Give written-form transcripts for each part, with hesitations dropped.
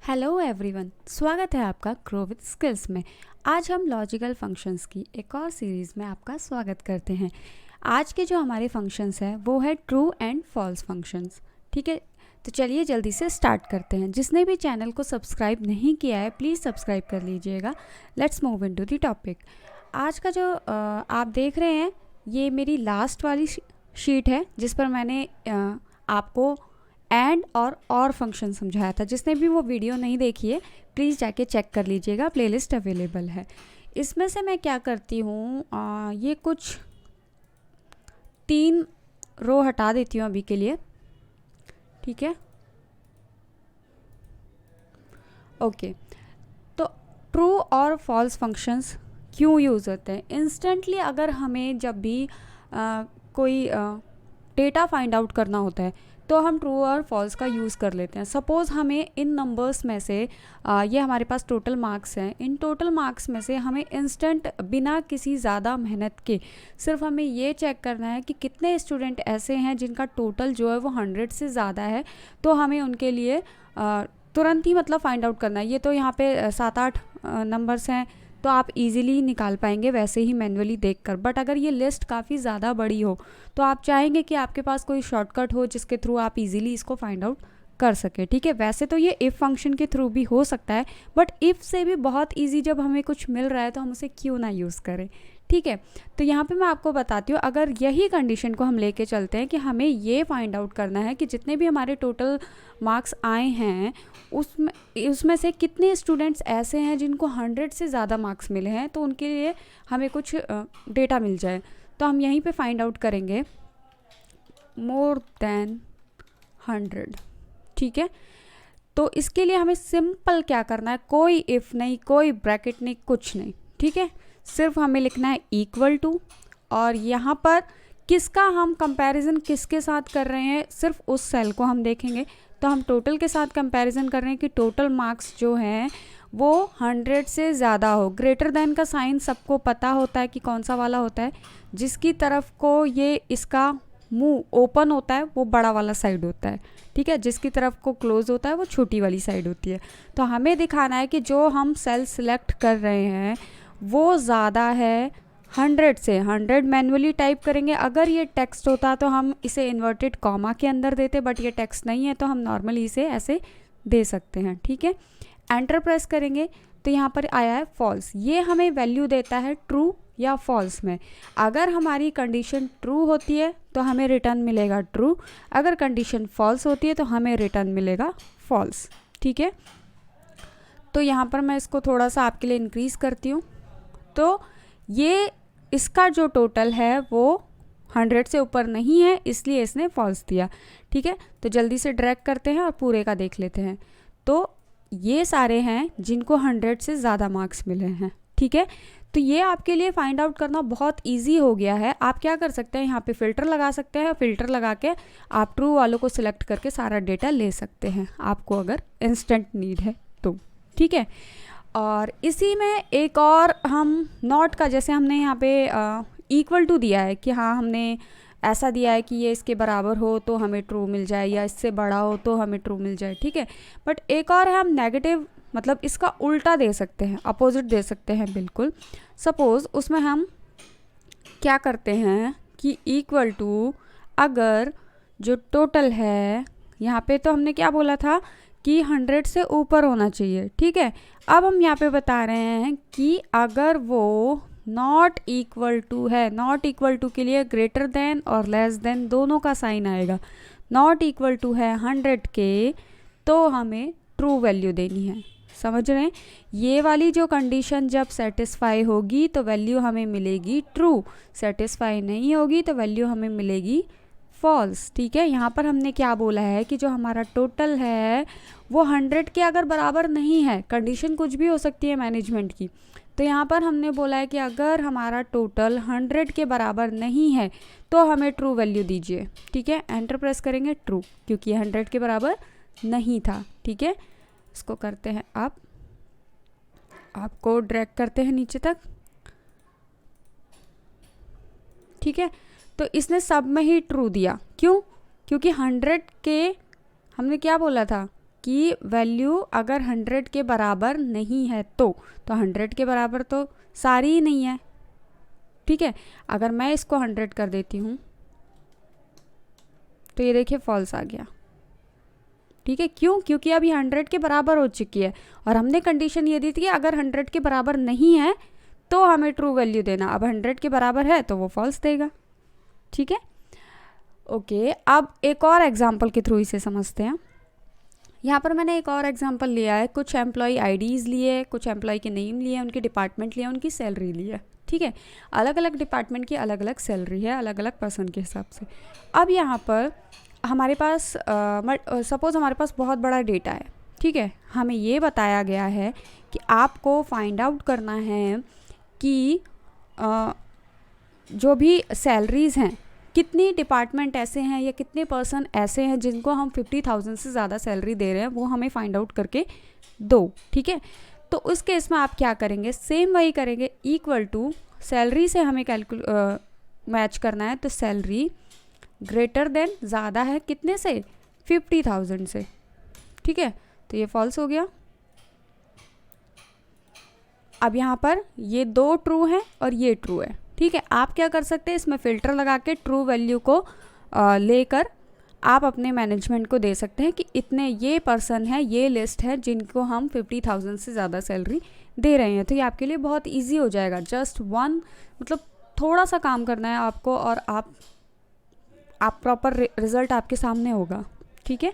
Hello everyone, स्वागत है आपका ग्रो विद स्किल्स में। आज हम लॉजिकल फंक्शंस की एक और सीरीज़ में आपका स्वागत करते हैं। आज के जो हमारे फंक्शंस हैं वो है ट्रू एंड फॉल्स फंक्शंस। ठीक है, तो चलिए जल्दी से स्टार्ट करते हैं। जिसने भी चैनल को सब्सक्राइब नहीं किया है प्लीज़ सब्सक्राइब कर लीजिएगा। Let's move into the topic. आज का जो आप देख रहे हैं ये मेरी लास्ट वाली शीट है जिस पर मैंने आपको एंड और फंक्शन समझाया था। जिसने भी वो वीडियो नहीं देखी है प्लीज़ जाके चेक कर लीजिएगा, प्लेलिस्ट अवेलेबल है। इसमें से मैं क्या करती हूँ, ये कुछ 3 रो हटा देती हूँ अभी के लिए। ठीक है, ओके। तो ट्रू और फॉल्स फंक्शंस क्यों यूज़ होते हैं? इंस्टेंटली अगर हमें जब भी कोई डेटा फाइंड आउट करना होता है तो हम ट्रू और फॉल्स का यूज़ कर लेते हैं। सपोज़ हमें इन नंबर्स में से ये हमारे पास टोटल मार्क्स हैं, इन टोटल मार्क्स में से हमें इंस्टेंट बिना किसी ज़्यादा मेहनत के सिर्फ हमें ये चेक करना है कि कितने स्टूडेंट ऐसे हैं जिनका टोटल जो है वो 100 से ज़्यादा है। तो हमें उनके लिए तुरंत ही मतलब फाइंड आउट करना है। ये तो यहाँ पे 7-8 नंबर्स हैं तो आप इजीली निकाल पाएंगे वैसे ही मैन्युअली देखकर। बट अगर ये लिस्ट काफ़ी ज़्यादा बड़ी हो तो आप चाहेंगे कि आपके पास कोई शॉर्टकट हो जिसके थ्रू आप इजीली इसको फाइंड आउट कर सके। ठीक है, वैसे तो ये इफ़ फंक्शन के थ्रू भी हो सकता है, बट इफ़ से भी बहुत इजी जब हमें कुछ मिल रहा है तो हम उसे क्यों ना यूज़ करें। ठीक है, तो यहाँ पे मैं आपको बताती हूँ, अगर यही कंडीशन को हम लेके चलते हैं कि हमें ये फाइंड आउट करना है कि जितने भी हमारे टोटल मार्क्स आए हैं उसमें से कितने स्टूडेंट्स ऐसे हैं जिनको 100 से ज़्यादा मार्क्स मिले हैं, तो उनके लिए हमें कुछ डेटा मिल जाए। तो हम यहीं पे फाइंड आउट करेंगे मोर देन 100। ठीक है, तो इसके लिए हमें सिंपल क्या करना है, कोई इफ़ नहीं, कोई ब्रैकेट नहीं, कुछ नहीं। ठीक है, सिर्फ हमें लिखना है इक्वल टू, और यहाँ पर किसका हम कंपैरिजन किसके साथ कर रहे हैं, सिर्फ उस सेल को हम देखेंगे। तो हम टोटल के साथ कंपैरिजन कर रहे हैं कि टोटल मार्क्स जो हैं वो 100 से ज़्यादा हो। ग्रेटर देन का साइन सबको पता होता है कि कौन सा वाला होता है, जिसकी तरफ को ये इसका मुंह ओपन होता है वो बड़ा वाला साइड होता है। ठीक है, जिसकी तरफ को क्लोज होता है वो छोटी वाली साइड होती है। तो हमें दिखाना है कि जो हम सेल सिलेक्ट कर रहे हैं वो ज़्यादा है 100 से। 100 मैन्युअली टाइप करेंगे। अगर ये टेक्स्ट होता तो हम इसे इन्वर्टेड कॉमा के अंदर देते, बट ये टेक्स्ट नहीं है तो हम नॉर्मली इसे ऐसे दे सकते हैं। ठीक है, एंटर प्रेस करेंगे तो यहाँ पर आया है फॉल्स। ये हमें वैल्यू देता है ट्रू या फॉल्स में। अगर हमारी कंडीशन ट्रू होती है तो हमें रिटर्न मिलेगा ट्रू, अगर कंडीशन फॉल्स होती है तो हमें रिटर्न मिलेगा फॉल्स। ठीक है, तो यहाँ पर मैं इसको थोड़ा सा आपके लिए इंक्रीज़ करती हूँ। तो ये इसका जो टोटल है वो 100 से ऊपर नहीं है, इसलिए इसने फॉल्स दिया। ठीक है, तो जल्दी से ड्रैग करते हैं और पूरे का देख लेते हैं। तो ये सारे हैं जिनको 100 से ज़्यादा मार्क्स मिले हैं। ठीक है, तो ये आपके लिए फाइंड आउट करना बहुत इजी हो गया है। आप क्या कर सकते हैं, यहाँ पे फ़िल्टर लगा सकते हैं। फ़िल्टर लगा के आप ट्रू वालों को सिलेक्ट करके सारा डेटा ले सकते हैं, आपको अगर इंस्टेंट नीड है तो। ठीक है, और इसी में एक और हम नॉट का, जैसे हमने यहाँ पे इक्वल टू दिया है कि हाँ हमने ऐसा दिया है कि ये इसके बराबर हो तो हमें ट्रू मिल जाए, या इससे बड़ा हो तो हमें ट्रू मिल जाए। ठीक है, बट एक और है हम नेगेटिव, मतलब इसका उल्टा दे सकते हैं, अपोजिट दे सकते हैं बिल्कुल। सपोज़ उसमें हम क्या करते हैं कि इक्वल टू, अगर जो टोटल है यहाँ पे, तो हमने क्या बोला था कि 100 से ऊपर होना चाहिए। ठीक है, अब हम यहाँ पे बता रहे हैं कि अगर वो नॉट इक्वल टू है, नॉट इक्वल टू के लिए ग्रेटर देन और लेस देन दोनों का साइन आएगा। नॉट इक्वल टू है 100 के तो हमें ट्रू वैल्यू देनी है। समझ रहे हैं, ये वाली जो कंडीशन जब सेटिस्फाई होगी तो वैल्यू हमें मिलेगी ट्रू, सेटिस्फाई नहीं होगी तो वैल्यू हमें मिलेगी फॉल्स। ठीक है, यहाँ पर हमने क्या बोला है कि जो हमारा टोटल है वो 100 के अगर बराबर नहीं है, कंडीशन कुछ भी हो सकती है मैनेजमेंट की, तो यहाँ पर हमने बोला है कि अगर हमारा टोटल 100 के बराबर नहीं है तो हमें ट्रू वैल्यू दीजिए। ठीक है, एंटर प्रेस करेंगे ट्रू, क्योंकि 100 के बराबर नहीं था। ठीक है, इसको करते हैं आप, आपको ड्रैग करते हैं नीचे तक। ठीक है, तो इसने सब में ही ट्रू दिया। क्यों? क्योंकि 100 के हमने क्या बोला था कि वैल्यू अगर 100 के बराबर नहीं है तो 100 के बराबर तो सारी ही नहीं है, ठीक है। अगर मैं इसको 100 कर देती हूँ तो ये देखिए फॉल्स आ गया, ठीक है। क्यों? क्योंकि अभी 100 के बराबर हो चुकी है और हमने कंडीशन ये दी थी कि अगर 100 के बराबर नहीं है तो हमें ट्रू वैल्यू देना। अब 100 के बराबर है तो वो फॉल्स देगा, ठीक है। ओके, अब एक और एग्जांपल के थ्रू इसे समझते हैं। यहाँ पर मैंने एक और एग्जांपल लिया है, कुछ एम्प्लॉय आईडीज़ लिए, कुछ एम्प्लॉय के नेम लिए, उनकी डिपार्टमेंट लिया, उनकी सैलरी ली है, ठीक है। अलग अलग डिपार्टमेंट की अलग अलग सैलरी है, अलग अलग पर्सन के हिसाब से। अब यहाँ पर हमारे पास सपोज़ हमारे पास बहुत बड़ा डेटा है, ठीक है। हमें ये बताया गया है कि आपको फाइंड आउट करना है कि जो भी सैलरीज़ हैं, कितनी डिपार्टमेंट ऐसे हैं या कितने पर्सन ऐसे हैं जिनको हम 50,000 से ज़्यादा सैलरी दे रहे हैं, वो हमें फाइंड आउट करके दो, ठीक है। तो उस केस में आप क्या करेंगे? सेम वही करेंगे, इक्वल टू सैलरी से हमें मैच करना है, तो सैलरी ग्रेटर देन ज़्यादा है कितने से? 50,000 से, ठीक है। तो ये फॉल्स हो गया। अब यहाँ पर ये 2 ट्रू हैं और ये ट्रू है, ठीक है। आप क्या कर सकते हैं, इसमें फ़िल्टर लगा के ट्रू वैल्यू को लेकर आप अपने मैनेजमेंट को दे सकते हैं कि इतने ये पर्सन है, ये लिस्ट है जिनको हम 50,000 से ज़्यादा सैलरी दे रहे हैं। तो ये आपके लिए बहुत इजी हो जाएगा। जस्ट वन, मतलब थोड़ा सा काम करना है आपको और आप प्रॉपर रिज़ल्ट आपके सामने होगा, ठीक है।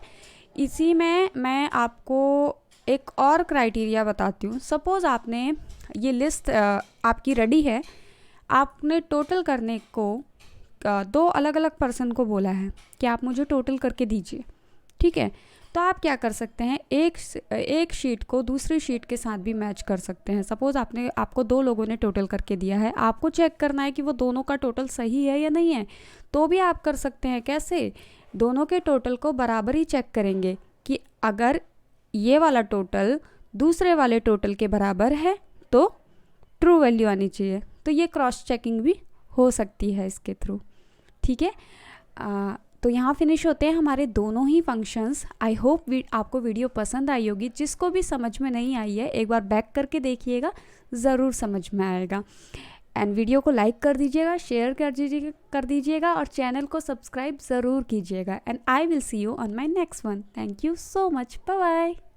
इसी में मैं आपको एक और क्राइटेरिया बताती हूँ। सपोज़ आपने ये लिस्ट आपकी रेडी है, आपने टोटल करने को 2 अलग अलग पर्सन को बोला है कि आप मुझे टोटल करके दीजिए, ठीक है। तो आप क्या कर सकते हैं, एक शीट को दूसरी शीट के साथ भी मैच कर सकते हैं। सपोज़ आपको 2 लोगों ने टोटल करके दिया है, आपको चेक करना है कि वो दोनों का टोटल सही है या नहीं है, तो भी आप कर सकते हैं। कैसे? दोनों के टोटल को बराबर ही चेक करेंगे कि अगर ये वाला टोटल दूसरे वाले टोटल के बराबर है तो ट्रू वैल्यू आनी चाहिए। तो ये क्रॉस चेकिंग भी हो सकती है इसके थ्रू, ठीक है। तो यहाँ फिनिश होते हैं हमारे दोनों ही फंक्शंस। आई होप आपको वीडियो पसंद आई होगी। जिसको भी समझ में नहीं आई है एक बार बैक करके देखिएगा, ज़रूर समझ में आएगा। एंड वीडियो को लाइक कर दीजिएगा, शेयर कर दीजिएगा और चैनल को सब्सक्राइब ज़रूर कीजिएगा। And I will see you on my next one. Thank you so much, bye bye.